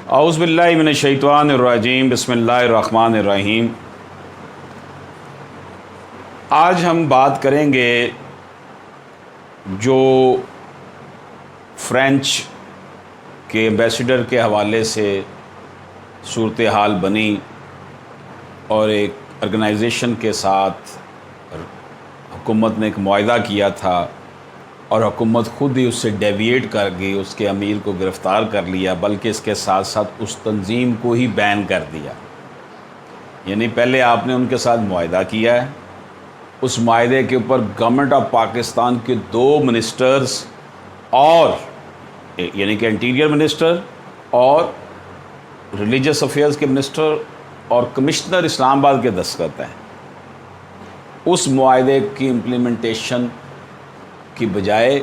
اعوذ باللہ من الشیطان الرجیم، بسم اللہ الرحمن الرحیم۔ آج ہم بات کریں گے جو فرینچ کے ایمبیسڈر کے حوالے سے صورتحال بنی اور ایک آرگنائزیشن کے ساتھ حکومت نے ایک معاہدہ کیا تھا اور حکومت خود ہی اس سے ڈیویٹ کر گئی، اس کے امیر کو گرفتار کر لیا، بلکہ اس کے ساتھ ساتھ اس تنظیم کو ہی بین کر دیا۔ یعنی پہلے آپ نے ان کے ساتھ معاہدہ کیا ہے، اس معاہدے کے اوپر گورنمنٹ آف پاکستان کے 2 منسٹرز اور یعنی کہ انٹیریئر منسٹر اور ریلیجس افیئرز کے منسٹر اور کمشنر اسلام آباد کے دستخط ہیں۔ اس معاہدے کی امپلیمنٹیشن کی بجائے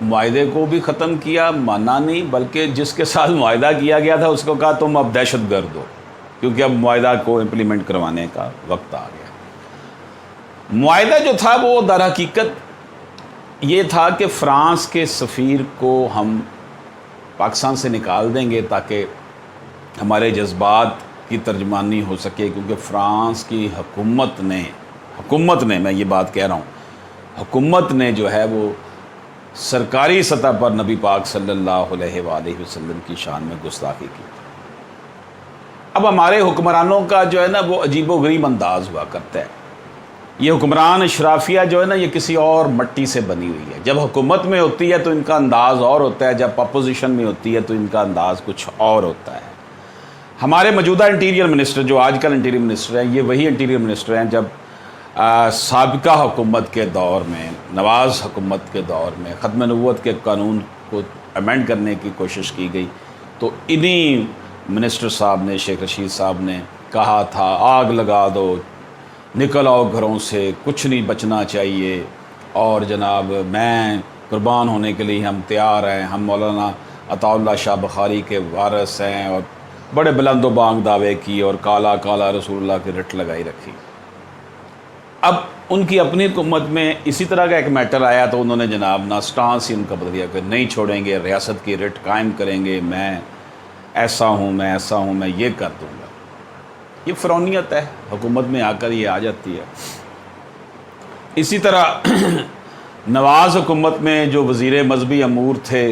معاہدے کو بھی ختم کیا، مانا نہیں، بلکہ جس کے ساتھ معاہدہ کیا گیا تھا اس کو کہا تم اب دہشت گرد ہو، کیونکہ اب معاہدہ کو امپلیمنٹ کروانے کا وقت آ گیا۔ معاہدہ جو تھا وہ در حقیقت یہ تھا کہ فرانس کے سفیر کو ہم پاکستان سے نکال دیں گے تاکہ ہمارے جذبات کی ترجمانی ہو سکے، کیونکہ فرانس کی حکومت نے میں یہ بات کہہ رہا ہوں، حکومت نے جو ہے وہ سرکاری سطح پر نبی پاک صلی اللہ علیہ وآلہ وسلم کی شان میں گستاخی کی۔ اب ہمارے حکمرانوں کا جو ہے نا وہ عجیب و غریب انداز ہوا کرتا ہے۔ یہ حکمران اشرافیہ جو ہے نا یہ کسی اور مٹی سے بنی ہوئی ہے۔ جب حکومت میں ہوتی ہے تو ان کا انداز اور ہوتا ہے، جب اپوزیشن میں ہوتی ہے تو ان کا انداز کچھ اور ہوتا ہے۔ ہمارے موجودہ انٹیریئر منسٹر جو آج کل انٹیریئر منسٹر ہیں، یہ وہی انٹیریئر منسٹر ہیں جب سابقہ حکومت کے دور میں، نواز حکومت کے دور میں ختم نبوت کے قانون کو امینڈ کرنے کی کوشش کی گئی تو انہی منسٹر صاحب نے، شیخ رشید صاحب نے کہا تھا آگ لگا دو، نکل آؤ گھروں سے، کچھ نہیں بچنا چاہیے، اور جناب میں قربان ہونے کے لیے ہم تیار ہیں، ہم مولانا عطا اللہ شاہ بخاری کے وارث ہیں، اور بڑے بلند و بانگ دعوے کی اور کالا کالا رسول اللہ کی رٹ لگائی رکھی۔ اب ان کی اپنی حکومت میں اسی طرح کا ایک میٹر آیا تو انہوں نے جناب نا سٹانس ہی ان کا بدل دیا کہ نہیں چھوڑیں گے، ریاست کی رٹ قائم کریں گے، میں ایسا ہوں، میں یہ کر دوں گا۔ یہ فرعونیت ہے، حکومت میں آ کر یہ آ جاتی ہے۔ اسی طرح نواز حکومت میں جو وزیر مذہبی امور تھے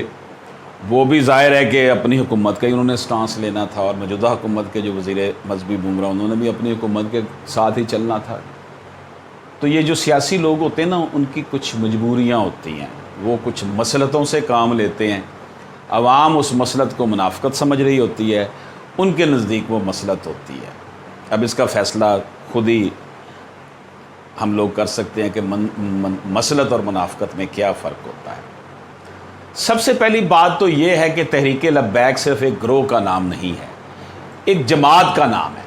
وہ بھی ظاہر ہے کہ اپنی حکومت کا ہی انہوں نے سٹانس لینا تھا، اور موجودہ حکومت کے جو وزیر مذہبی بمراہ انہوں نے بھی اپنی حکومت کے ساتھ ہی چلنا تھا۔ تو یہ جو سیاسی لوگ ہوتے ہیں نا ان کی کچھ مجبوریاں ہوتی ہیں، وہ کچھ مصلحتوں سے کام لیتے ہیں، عوام اس مصلحت کو منافقت سمجھ رہی ہوتی ہے، ان کے نزدیک وہ مصلحت ہوتی ہے۔ اب اس کا فیصلہ خود ہی ہم لوگ کر سکتے ہیں کہ مصلحت اور منافقت میں کیا فرق ہوتا ہے۔ سب سے پہلی بات تو یہ ہے کہ تحریک لبیک صرف ایک گروہ کا نام نہیں ہے، ایک جماعت کا نام ہے۔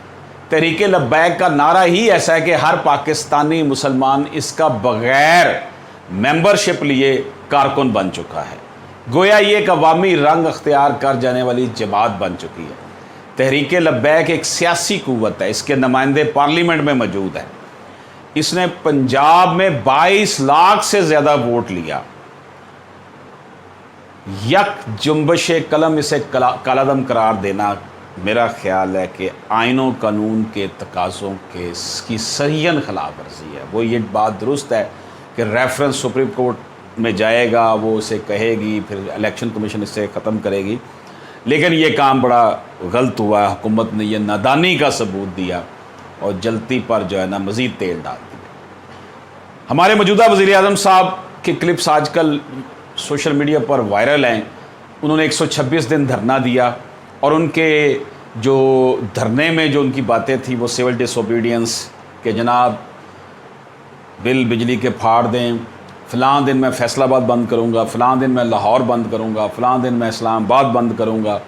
تحریک لبیک کا نعرہ ہی ایسا ہے کہ ہر پاکستانی مسلمان اس کا بغیر ممبرشپ لیے کارکن بن چکا ہے، گویا یہ ایک عوامی رنگ اختیار کر جانے والی جماعت بن چکی ہے۔ تحریک لبیک ایک سیاسی قوت ہے، اس کے نمائندے پارلیمنٹ میں موجود ہیں۔ اس نے پنجاب میں 22 لاکھ سے زیادہ ووٹ لیا۔ یک جنبش قلم اسے کالعدم قرار دینا میرا خیال ہے کہ آئین و قانون کے تقاضوں کی صحیحاً خلاف ورزی ہے۔ وہ یہ بات درست ہے کہ ریفرنس سپریم کورٹ میں جائے گا، وہ اسے کہے گی، پھر الیکشن کمیشن اسے ختم کرے گی، لیکن یہ کام بڑا غلط ہوا ہے۔ حکومت نے یہ نادانی کا ثبوت دیا اور جلتی پر جو ہے نا مزید تیل ڈال دیا۔ ہمارے موجودہ وزیر اعظم صاحب کے کلپس آج کل سوشل میڈیا پر وائرل ہیں۔ انہوں نے 126 دن دھرنا دیا، اور ان کے جو دھرنے میں جو ان کی باتیں تھیں وہ سول ڈس اوبیڈینس کہ جناب بل بجلی کے پھاڑ دیں، فلاں دن میں فیصل آباد بند کروں گا، فلاں دن میں لاہور بند کروں گا، فلاں دن میں اسلام آباد بند کروں گا،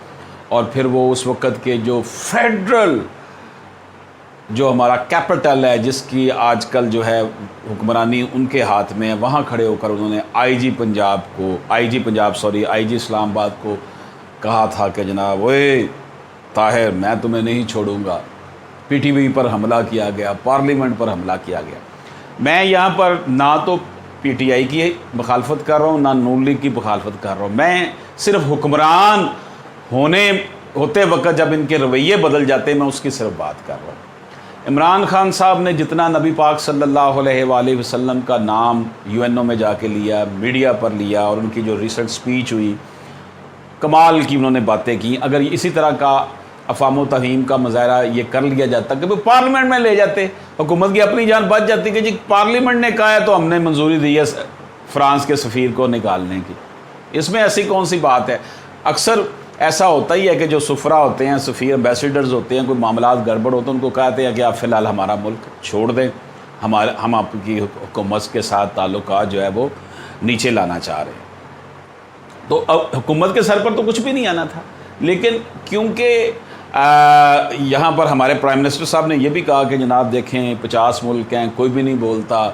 اور پھر وہ اس وقت کے جو فیڈرل جو ہمارا کیپٹل ہے جس کی آج کل جو ہے حکمرانی ان کے ہاتھ میں ہے، وہاں کھڑے ہو کر انہوں نے آئی جی اسلام آباد کو کہا تھا کہ جناب اوئے طاہر میں تمہیں نہیں چھوڑوں گا۔ پی ٹی وی پر حملہ کیا گیا، پارلیمنٹ پر حملہ کیا گیا۔ میں یہاں پر نہ تو پی ٹی آئی کی مخالفت کر رہا ہوں، نہ نون لیگ کی مخالفت کر رہا ہوں، میں صرف حکمران ہوتے وقت جب ان کے رویے بدل جاتے ہیں، میں اس کی صرف بات کر رہا ہوں۔ عمران خان صاحب نے جتنا نبی پاک صلی اللہ علیہ وآلہ وسلم کا نام UN میں جا کے لیا، میڈیا پر لیا، اور ان کی جو ریسنٹ سپیچ ہوئی، کمال کی انہوں نے باتیں کی، اگر اسی طرح کا افہام و تفہیم کا مظاہرہ یہ کر لیا جاتا کہ وہ پارلیمنٹ میں لے جاتے، حکومت کی اپنی جان بچ جاتی کہ جی پارلیمنٹ نے کہا ہے تو ہم نے منظوری دی ہے فرانس کے سفیر کو نکالنے کی۔ اس میں ایسی کون سی بات ہے؟ اکثر ایسا ہوتا ہی ہے کہ جو سفرا ہوتے ہیں، سفیر ایمبیسیڈرز ہوتے ہیں، کوئی معاملات گڑبڑ ہوتے ہیں، ان کو کہتے ہیں کہ آپ فی الحال ہمارا ملک چھوڑ دیں، ہم آپ کی حکومت کے ساتھ تعلقات جو ہے وہ نیچے لانا چاہ رہے ہیں۔ تو اب حکومت کے سر پر تو کچھ بھی نہیں آنا تھا، لیکن کیونکہ یہاں پر ہمارے پرائم منسٹر صاحب نے یہ بھی کہا کہ جناب دیکھیں 50 ملک ہیں، کوئی بھی نہیں بولتا،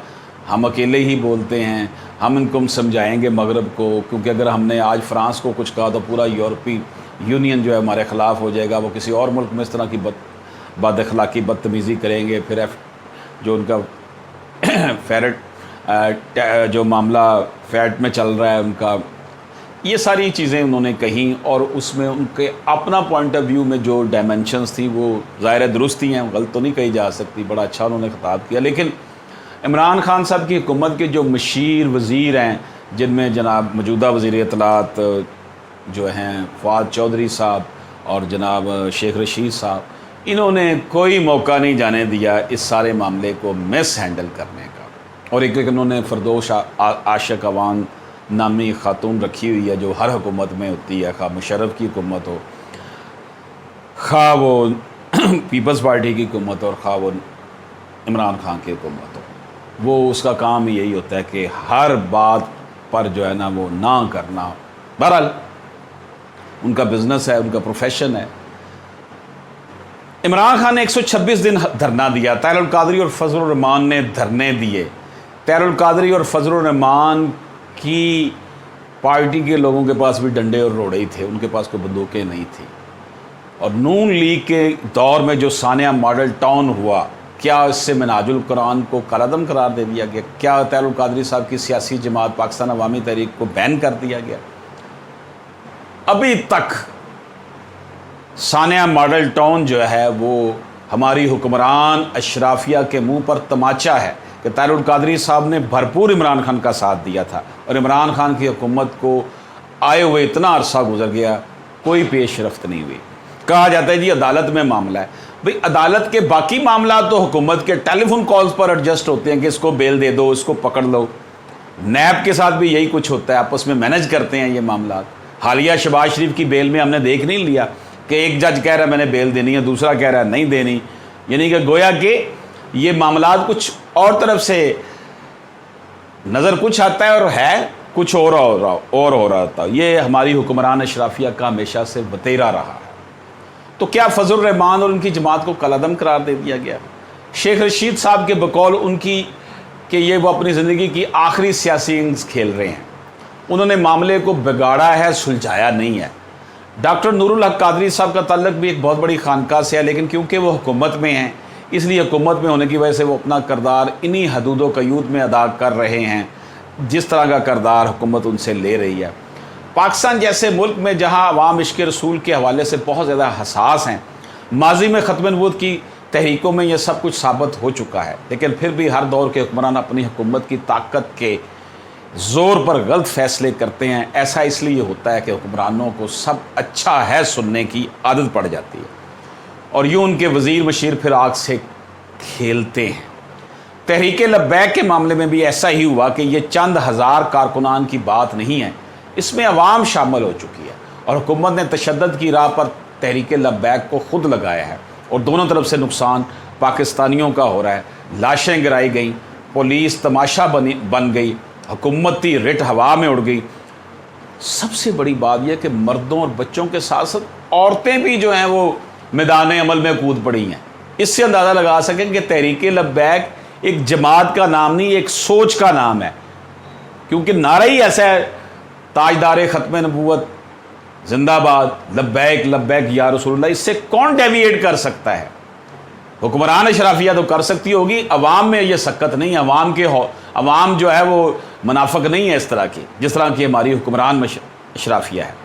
ہم اکیلے ہی بولتے ہیں، ہم ان کو سمجھائیں گے مغرب کو، کیونکہ اگر ہم نے آج فرانس کو کچھ کہا تو پورا یورپی یونین جو ہے ہمارے خلاف ہو جائے گا، وہ کسی اور ملک میں اس طرح کی بد اخلاقی بدتمیزی کریں گے، پھر جو ان کا جو معاملہ فیٹ میں چل رہا ہے ان کا، یہ ساری چیزیں انہوں نے کہیں، اور اس میں ان کے اپنا پوائنٹ آف ویو میں جو ڈائمینشنز تھی وہ ظاہر درستی ہیں، غلط تو نہیں کہی جا سکتی، بڑا اچھا انہوں نے خطاب کیا۔ لیکن عمران خان صاحب کی حکومت کے جو مشیر وزیر ہیں، جن میں جناب موجودہ وزیر اطلاعات جو ہیں فواد چودھری صاحب اور جناب شیخ رشید صاحب، انہوں نے کوئی موقع نہیں جانے دیا اس سارے معاملے کو مس ہینڈل کرنے کا۔ اور ایک انہوں نے فردوس عاشق عوان نامی خاتون رکھی ہوئی ہے جو ہر حکومت میں ہوتی ہے، خواہ مشرف کی حکومت ہو، خواہ وہ پیپلز پارٹی کی حکومت ہو، اور خواہ وہ عمران خان کی حکومت ہو، وہ اس کا کام یہی ہوتا ہے کہ ہر بات پر جو ہے نا وہ نہ کرنا۔ بہرحال ان کا بزنس ہے، ان کا پروفیشن ہے۔ عمران خان نے 126 دن دھرنا دیا، طاہر القادری اور فضل الرحمان نے دھرنے دیے۔ طاہر القادری اور فضل الرحمان کی پارٹی کے لوگوں کے پاس بھی ڈنڈے اور روڑے ہی تھے، ان کے پاس کوئی بندوقیں نہیں تھیں۔ اور نون لیگ کے دور میں جو سانیہ ماڈل ٹاؤن ہوا، کیا اس سے منہاج القرآن کو کالعدم قرار دے دیا گیا؟ کیا طاہر القادری صاحب کی سیاسی جماعت پاکستان عوامی تحریک کو بین کر دیا گیا؟ ابھی تک سانیہ ماڈل ٹاؤن جو ہے وہ ہماری حکمران اشرافیہ کے منہ پر تماچا ہے کہ طاہر القادری صاحب نے بھرپور عمران خان کا ساتھ دیا تھا، اور عمران خان کی حکومت کو آئے ہوئے اتنا عرصہ گزر گیا، کوئی پیش رفت نہیں ہوئی۔ کہا جاتا ہے جی عدالت میں معاملہ ہے، بھئی عدالت کے باقی معاملات تو حکومت کے ٹیلی فون کالز پر ایڈجسٹ ہوتے ہیں کہ اس کو بیل دے دو، اس کو پکڑ لو۔ نیب کے ساتھ بھی یہی کچھ ہوتا ہے، آپس میں مینج کرتے ہیں یہ معاملات۔ حالیہ شہباز شریف کی بیل میں ہم نے دیکھ نہیں لیا کہ ایک جج کہہ رہا ہے میں نے بیل دینی ہے، دوسرا کہہ رہا ہے نہیں دینی، یعنی کہ گویا کہ یہ معاملات کچھ اور طرف سے نظر کچھ آتا ہے اور ہے کچھ اور ہو رہا تھا۔ یہ ہماری حکمران اشرافیہ کا ہمیشہ سے وتیرہ رہا ہے۔ تو کیا فضل الرحمان اور ان کی جماعت کو کالعدم قرار دے دیا گیا؟ شیخ رشید صاحب کے بقول ان کی کہ یہ وہ اپنی زندگی کی آخری سیاسی اننگز کھیل رہے ہیں، انہوں نے معاملے کو بگاڑا ہے، سلجھایا نہیں ہے۔ ڈاکٹر نور الحق قادری صاحب کا تعلق بھی ایک بہت بڑی خانقاہ سے ہے، لیکن کیونکہ وہ حکومت میں ہیں اس لیے حکومت میں ہونے کی وجہ سے وہ اپنا کردار انہی حدود و قیود میں ادا کر رہے ہیں جس طرح کا کردار حکومت ان سے لے رہی ہے۔ پاکستان جیسے ملک میں جہاں عوام عشق رسول کے حوالے سے بہت زیادہ حساس ہیں، ماضی میں ختم نبوت کی تحریکوں میں یہ سب کچھ ثابت ہو چکا ہے، لیکن پھر بھی ہر دور کے حکمران اپنی حکومت کی طاقت کے زور پر غلط فیصلے کرتے ہیں۔ ایسا اس لیے ہوتا ہے کہ حکمرانوں کو سب اچھا ہے سننے کی عادت پڑ جاتی ہے، اور یوں ان کے وزیر مشیر پھر آگ سے کھیلتے ہیں۔ تحریک لبیک کے معاملے میں بھی ایسا ہی ہوا کہ یہ چند ہزار کارکنان کی بات نہیں ہے، اس میں عوام شامل ہو چکی ہے، اور حکومت نے تشدد کی راہ پر تحریک لبیک کو خود لگایا ہے، اور دونوں طرف سے نقصان پاکستانیوں کا ہو رہا ہے۔ لاشیں گرائی گئیں، پولیس تماشا بن گئی، حکومتی رٹ ہوا میں اڑ گئی۔ سب سے بڑی بات یہ کہ مردوں اور بچوں کے ساتھ ساتھ عورتیں بھی جو ہیں وہ میدان عمل میں کود پڑی ہیں۔ اس سے اندازہ لگا سکیں کہ تحریک لبیک ایک جماعت کا نام نہیں، ایک سوچ کا نام ہے، کیونکہ نعرہ ہی ایسا ہے، تاجدار ختم نبوت زندہ باد، لبیک لبیک یا رسول اللہ۔ اس سے کون ڈیویٹ کر سکتا ہے؟ حکمران اشرافیہ تو کر سکتی ہوگی، عوام میں یہ سکت نہیں، عوام جو ہے وہ منافق نہیں ہے اس طرح کی، جس طرح کی ہماری حکمران اشرافیہ ہے۔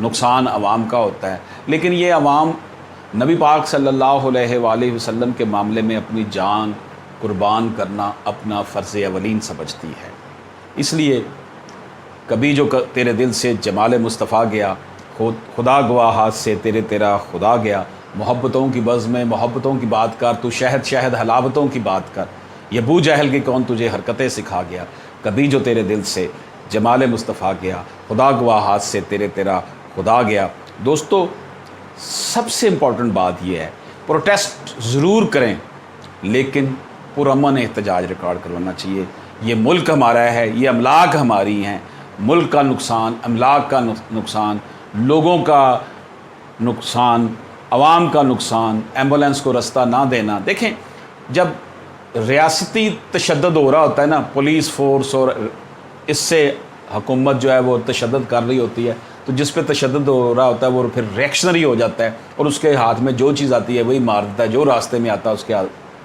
نقصان عوام کا ہوتا ہے، لیکن یہ عوام نبی پاک صلی اللہ علیہ وآلہ وسلم کے معاملے میں اپنی جان قربان کرنا اپنا فرض اولین سمجھتی ہے۔ اس لیے کبھی جو تیرے دل سے جمال مصطفیٰ گیا، خدا گواہ ہاتھ سے تیرا خدا گیا، محبتوں کی بزم میں محبتوں کی بات کر، تو شہد شہد حلاوتوں کی بات کر، یہ ابو جہل کی کون تجھے حرکتیں سکھا گیا، کبھی جو تیرے دل سے جمال مصطفیٰ گیا، خدا گواہ ہاتھ سے تیرا خدا گیا۔ دوستو، سب سے امپورٹنٹ بات یہ ہے، پروٹیسٹ ضرور کریں لیکن پرامن احتجاج ریکارڈ کروانا چاہیے۔ یہ ملک ہمارا ہے، یہ املاک ہماری ہیں، ملک کا نقصان، املاک کا نقصان، لوگوں کا نقصان، عوام کا نقصان، ایمبولینس کو رستہ نہ دینا۔ دیکھیں، جب ریاستی تشدد ہو رہا ہوتا ہے نا، پولیس فورس، اور اس سے حکومت جو ہے وہ تشدد کر رہی ہوتی ہے، تو جس پہ تشدد ہو رہا ہوتا ہے وہ پھر ریئیکشنری ہو جاتا ہے اور اس کے ہاتھ میں جو چیز آتی ہے وہی مار دیتا ہے، جو راستے میں آتا ہے اس کے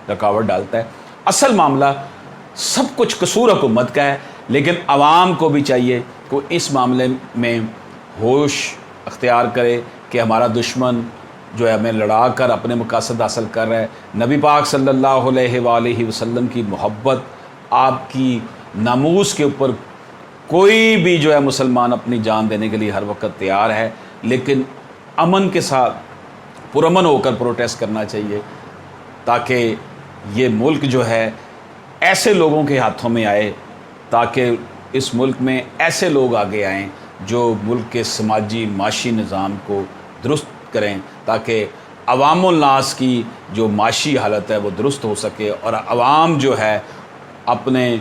رکاوٹ ڈالتا ہے۔ اصل معاملہ سب کچھ قصور حکومت کا ہے، لیکن عوام کو بھی چاہیے کہ اس معاملے میں ہوش اختیار کرے کہ ہمارا دشمن جو ہے ہمیں لڑا کر اپنے مقاصد حاصل کر رہا ہے۔ نبی پاک صلی اللہ علیہ وآلہ وسلم کی محبت، آپ کی ناموس کے اوپر کوئی بھی جو ہے مسلمان اپنی جان دینے کے لیے ہر وقت تیار ہے، لیکن امن کے ساتھ پرامن ہو کر پروٹیسٹ کرنا چاہیے تاکہ یہ ملک جو ہے ایسے لوگوں کے ہاتھوں میں آئے، تاکہ اس ملک میں ایسے لوگ آگے آئیں جو ملک کے سماجی معاشی نظام کو درست کریں، تاکہ عوام الناس کی جو معاشی حالت ہے وہ درست ہو سکے اور عوام جو ہے اپنے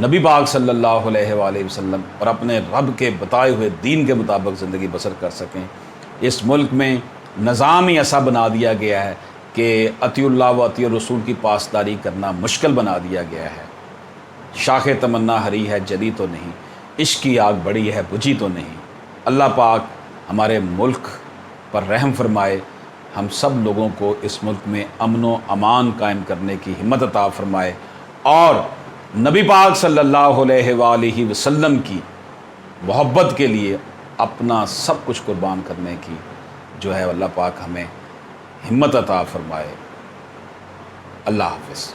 نبی پاک صلی اللہ علیہ وآلہ وسلم اور اپنے رب کے بتائے ہوئے دین کے مطابق زندگی بسر کر سکیں۔ اس ملک میں نظام ہی ایسا بنا دیا گیا ہے کہ اطیع اللہ و اطیع الرسول کی پاسداری کرنا مشکل بنا دیا گیا ہے۔ شاخ تمنا ہری ہے جلی تو نہیں، عشق کی آگ بڑی ہے بجھی تو نہیں۔ اللہ پاک ہمارے ملک پر رحم فرمائے، ہم سب لوگوں کو اس ملک میں امن و امان قائم کرنے کی ہمت عطا فرمائے، اور نبی پاک صلی اللہ علیہ وآلہ وسلم کی محبت کے لیے اپنا سب کچھ قربان کرنے کی جو ہے اللہ پاک ہمیں ہمت عطا فرمائے۔ اللہ حافظ۔